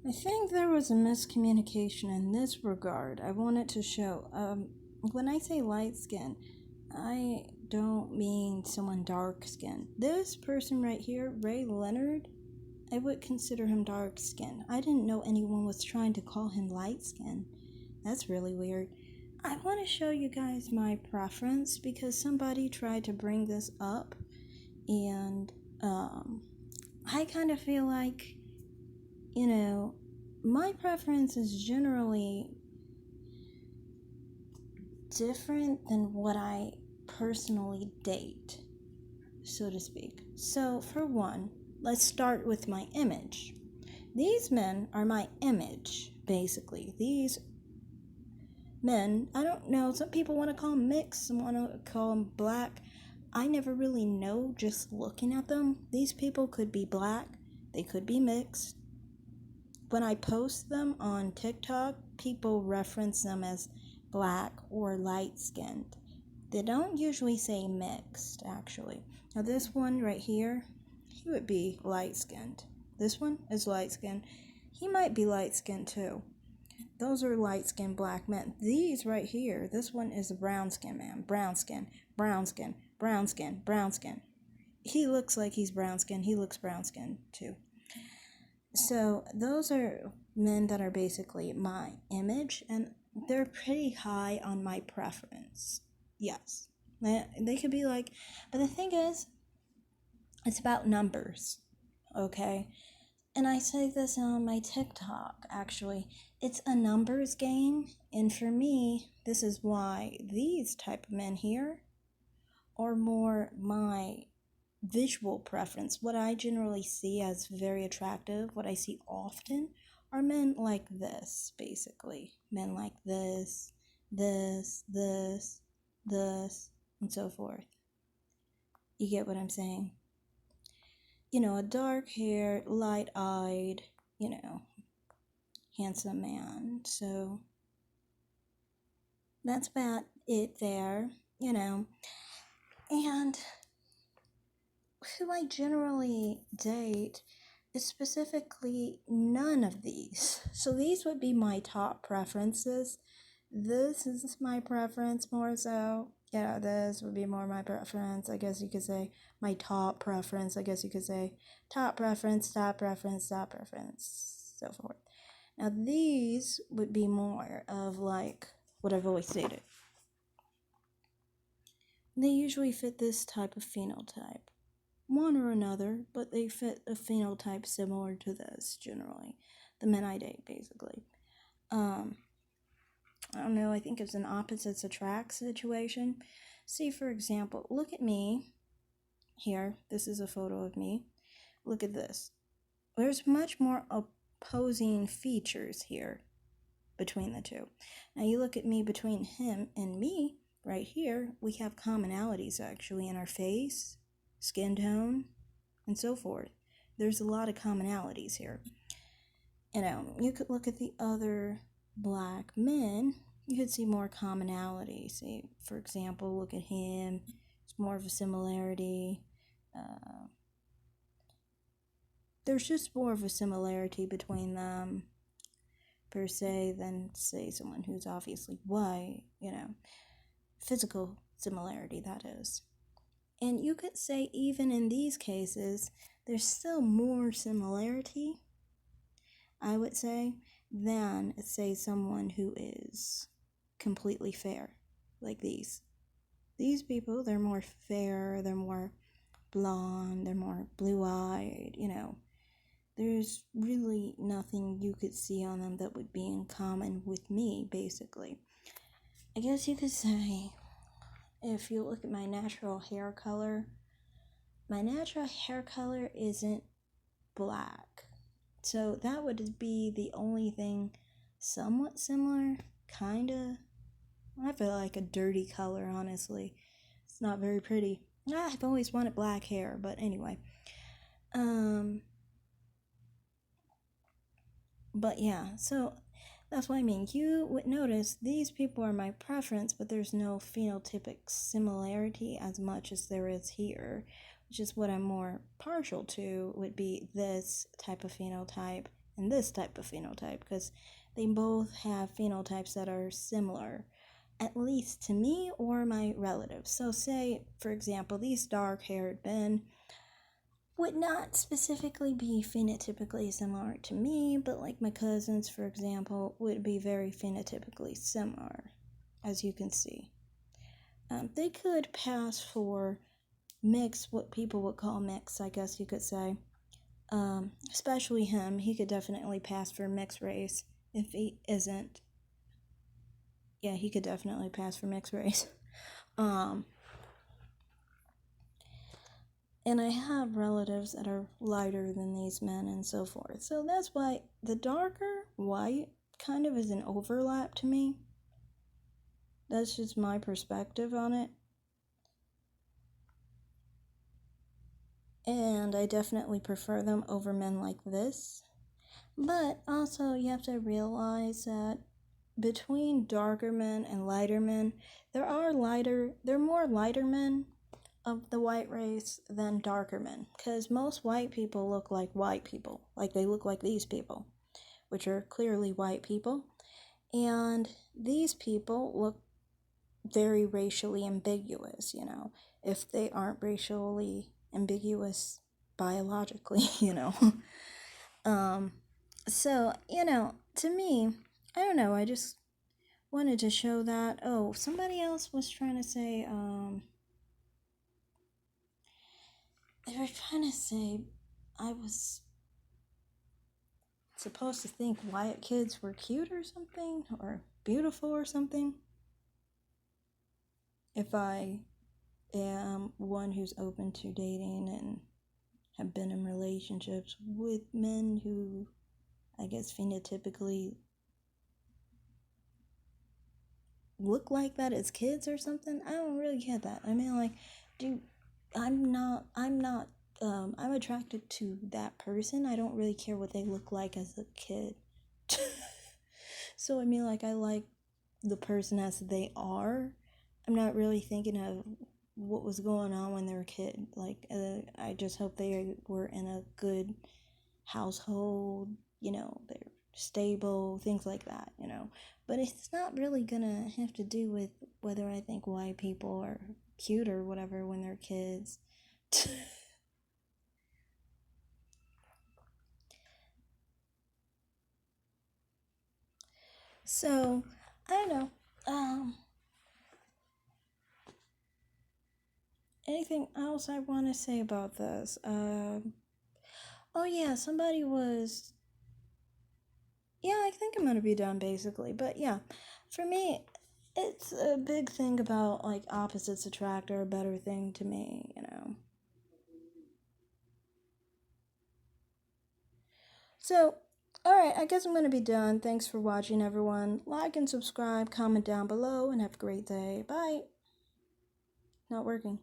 I think there was a miscommunication in this regard. I wanted to show, when I say light skin, I don't mean someone dark skinned. This person right here, Leonard, I would consider him dark skinned. I didn't know anyone was trying to call him light skin. That's really weird. I want to show you guys my preference because somebody tried to bring this up, and I kind of feel like, my preference is generally different than what I personally date, so to speak. So, for one, let's start with my image. These men are my image, basically. These men, I don't know, some people want to call them mixed, some want to call them black. I never really know just looking at them. These people could be black, they could be mixed. When I post them on TikTok, people reference them as black or light skinned. They don't usually say mixed, actually. Now, this one right here, he would be light skinned. This one is light skinned. He might be light skinned too. Those are light skinned black men. These right here, this one is a brown skin man. Brown skin, brown skin, brown skin, brown skin. He looks like he's brown skin. He looks brown skin too. So those are men that are basically my image, and they're pretty high on my preference. Yes. They could be like, but the thing is, it's about numbers, okay? And I say this on my TikTok, actually. It's a numbers game, and for me, this is why these type of men here are more my visual preference. What I generally see as very attractive, what I see often, are men like this, basically. Men like this, this, and so forth. You get what I'm saying? A dark haired, light eyed, handsome man. So that's about it there, And who I generally date is specifically none of these. So these would be my top preferences. This is my preference more so. Yeah, this would be more my preference. I guess you could say my top preference. I guess you could say top preference, top preference, top preference, so forth. Now these would be more of like what I've always stated. They usually fit this type of phenotype. One or another, but they fit a phenotype similar to this, generally. The men I date, basically. I don't know, I think it's an opposites attract situation. See, for example, look at me. Here, this is a photo of me. Look at this. There's much more opposing features here between the two. Now you look at me between him and me, right here, we have commonalities actually in our face, skin tone, and so forth. There's a lot of commonalities here. You could look at the other black men, you could see more commonality. See, for example, look at him. It's more of a similarity. There's just more of a similarity between them, per se, than, say, someone who's obviously white, Physical similarity, that is. And you could say, even in these cases, there's still more similarity, I would say, than, say, someone who is completely fair, like these. These people, they're more fair, they're more blonde, they're more blue-eyed, There's really nothing you could see on them that would be in common with me, basically. I guess you could say, if you look at my natural hair color isn't black. So that would be the only thing somewhat similar, kinda. I feel like a dirty color, honestly. It's not very pretty. I've always wanted black hair, but anyway. But yeah, so that's what I mean. You would notice these people are my preference, but there's no phenotypic similarity as much as there is here, which is what I'm more partial to, would be this type of phenotype and this type of phenotype, because they both have phenotypes that are similar, at least to me or my relatives. So say, for example, these dark-haired men would not specifically be phenotypically similar to me, but like my cousins, for example, would be very phenotypically similar, as you can see. They could pass for mixed, what people would call mixed, I guess you could say. Especially him, he could definitely pass for mixed race. If he isn't, yeah, he could definitely pass for mixed race. And I have relatives that are lighter than these men and so forth. So that's why the darker white kind of is an overlap to me. That's just my perspective on it. And I definitely prefer them over men like this. But also, you have to realize that between darker men and lighter men, there are more lighter men of the white race than darker men. Because most white people look like white people. Like they look like these people, which are clearly white people. And these people look very racially ambiguous, if they aren't racially ambiguous biologically, So, to me, I don't know, I just wanted to show that. Oh, somebody else was trying to say, they were trying to say I was supposed to think white kids were cute or something, or beautiful or something. If I am one who's open to dating and have been in relationships with men who, I guess, phenotypically look like that as kids or something. I don't really get that. I mean, like, I'm attracted to that person. I don't really care what they look like as a kid. So, I mean, like, I like the person as they are. I'm not really thinking of what was going on when they were a kid. Like, I just hope they were in a good household, they're stable, things like that, But it's not really gonna have to do with whether I think white people are cute or whatever when they're kids. So, I don't know. Anything else I want to say about this? Oh yeah, somebody was. Yeah, I think I'm gonna be done basically. But yeah, for me, it's a big thing about like opposites attract or a better thing to me. So, alright, I guess I'm gonna be done. Thanks for watching, everyone. Like and subscribe, comment down below, and have a great day. Bye. Not working.